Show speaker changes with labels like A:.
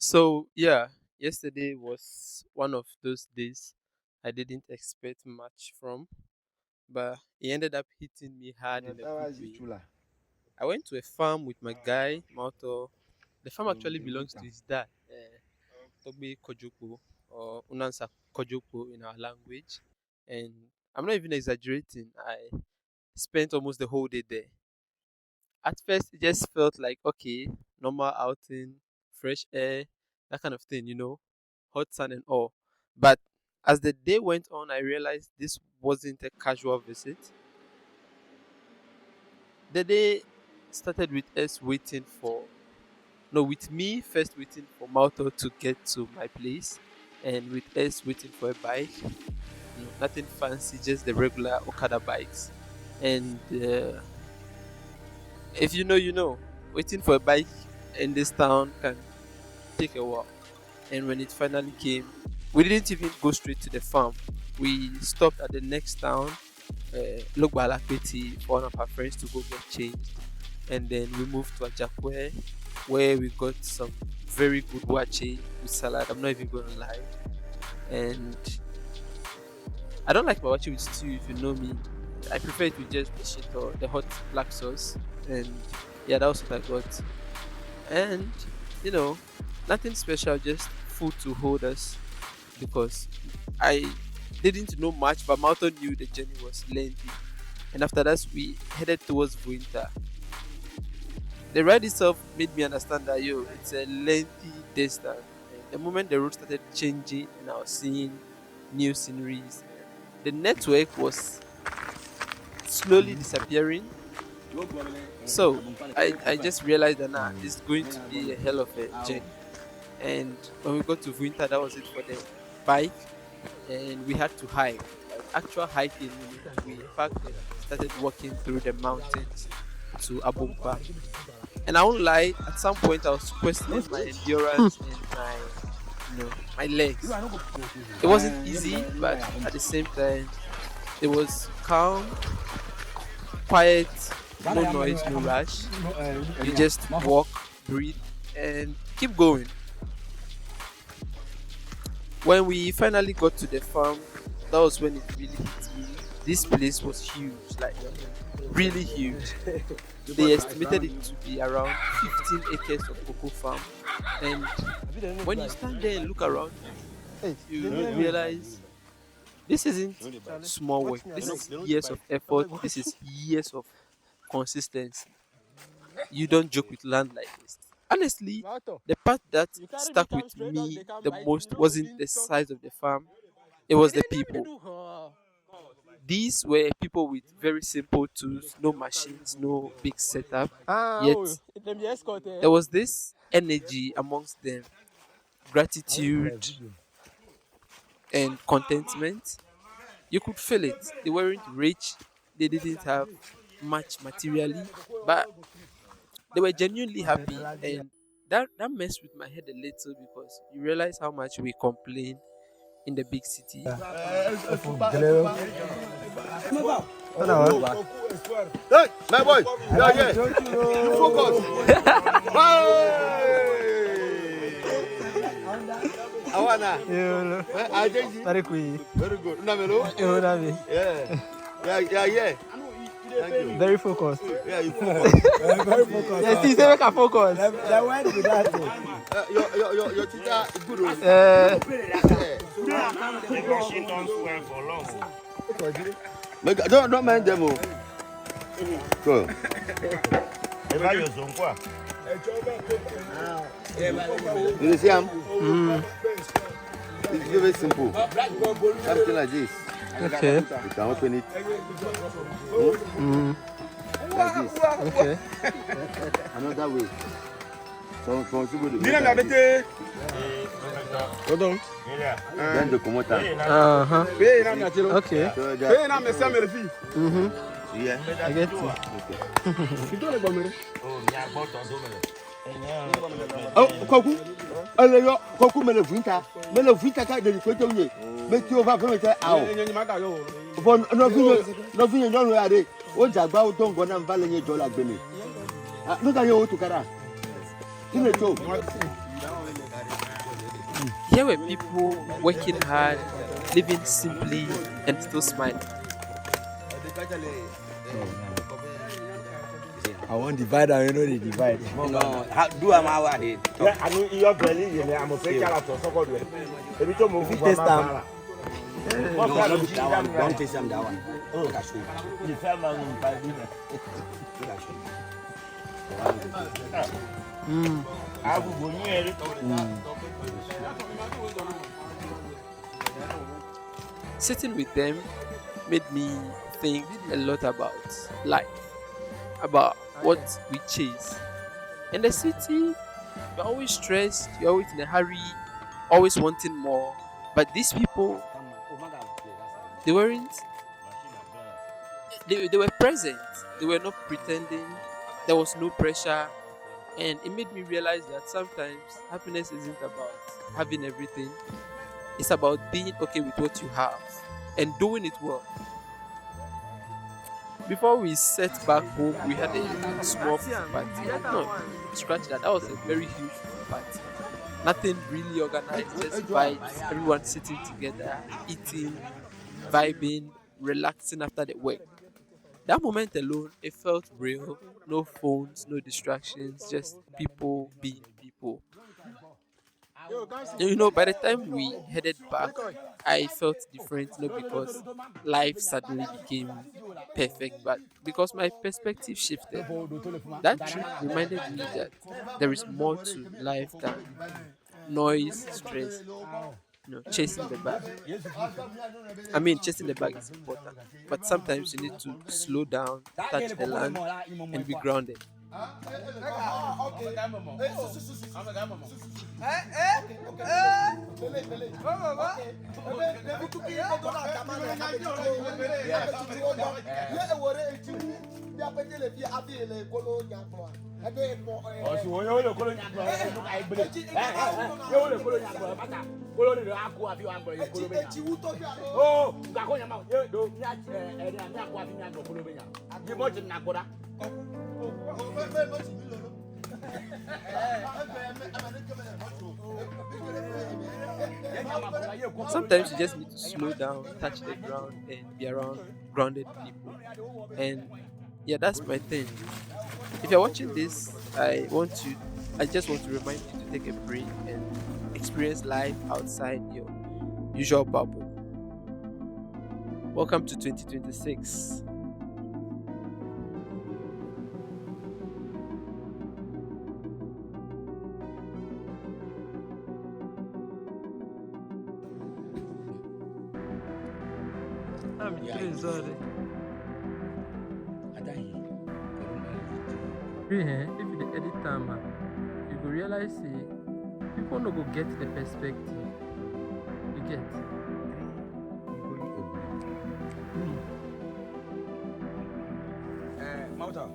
A: So yeah, yesterday was one of those days I didn't expect much from, but it ended up hitting me hard in a good
B: Natawazi
A: way.
B: chula.
A: I went to a farm with my guy, Mawutor. The farm actually belongs to his dad, Togbe Kojoko, or Unansa Kojoko in our language. And I'm not even exaggerating. I spent almost the whole day there. At first, it just felt like, okay, normal outing, fresh air, that kind of thing, hot sun and all. But as the day went on, I realized this wasn't a casual visit. The day started with us waiting for, no, with me first waiting for Malto to get to my place, and with us waiting for a bike. Nothing fancy, just the regular Okada bikes. And if you know, you know, waiting for a bike in this town can take a while. And when it finally came, we didn't even go straight to the farm. We stopped at the next town, Logbalapeti, for one of our friends to go get changed. And then we moved to Ajakwe, where we got some very good wache with salad. I'm not even going to lie. And I don't like my wache with stew, if you know me. I prefer it with just the shit or the hot black sauce. And yeah, that was what I got. And, you know, nothing special, just food to hold us because I didn't know much, but Malton knew the journey was lengthy. And after that, we headed towards winter. The ride itself made me understand that it's a lengthy distance. And the moment the road started changing and I was seeing new sceneries, the network was slowly disappearing. So I just realized that now it's going to be a hell of a journey. And when we got to winter, that was it for the bike, and we had to hike, like actual hiking. We packed and started walking through the mountains to Abumpa. And I won't lie, at some point I was questioning my endurance and my legs. It wasn't easy, but at the same time, it was calm, quiet, no noise, no rush. You just walk, breathe, and keep going. When we finally got to the farm, that was when it really hit me. This place was huge, like really huge. They estimated it to be around 15 acres of cocoa farm. And when you stand there and look around, you realize this isn't small work. This is years of effort. This is years of consistency. You don't joke with land like this. Honestly, the part that stuck with me the most wasn't the size of the farm, it was the people. These were people with very simple tools, no machines, no big setup. Yet there was this energy amongst them, gratitude and contentment. You could feel it. They weren't rich, they didn't have much materially, but they were genuinely happy. And that messed with my head a little because you realize how much we complain in the big city.
B: Hey, my boy, you are here. You focus. Awana. Very good. Namelo? Yeah. Yeah, yeah. Thank you.
C: Very focused.
B: Yeah, you focus.
C: Very focused. Yes, he said make a focus. The word with that.
B: Your teacher is good.
C: Uh,
D: The machine don't swear for long.
B: Don't mind them. Go.
D: Eva yo zone quoi?
B: You see him? It's very simple. Something like this.
C: okay.
B: You can open it. Like this.
C: Okay.
B: Another way. So, then the commoter.
C: Uh-huh. Okay.
B: So that, yeah.
C: I get it.
B: Oh, Koku. Alors, Koku me le vinta. Me le vinta ka de ko joye. Me ti o va fe me te awo. Bon no vinyo no ya de. O jagba o don gona mva le nye dollar gbe mi. Ah, no ka yo o tukara. Ile to.
A: Here were people working hard, living simply, and still smiling.
C: I want divide and you know the divide.
E: No, do am how they talk.
D: Yeah, I know your belly, I'm a fake character, so good. Every time you
C: taste am.
E: No, don't taste them that one. Oh, I show you.
D: you fell down in by dinner. I will go near it.
A: Sitting with them made me think a lot about life, about what we chase. In the city, you're always stressed, you're always in a hurry, always wanting more. But these people, they weren't, they were present, they were not pretending, there was no pressure. And it made me realize that sometimes happiness isn't about having everything, it's about being okay with what you have and doing it well. Before we set back home, we had a small fufu party. No, scratch that. That was a very huge fufu party. Nothing really organized, just vibes. Everyone sitting together, eating, vibing, relaxing after the work. That moment alone, it felt real. No phones, no distractions, just people being people. By the time we headed back, I felt different, not because life suddenly became perfect, but because my perspective shifted. That trip reminded me that there is more to life than noise, stress, chasing the bag. I mean, chasing the bag is important, but sometimes you need to slow down, touch the land, and be grounded. Sometimes you just need to slow down, touch the ground, and be around grounded people. And yeah, that's my thing. If you're watching this, I just want to remind you to take a break and experience life outside your usual bubble. Welcome to 2026. I'm
E: Yeah.
A: sorry. If you edit time, you go realize people no go get the perspective. You get.
E: Mawutor.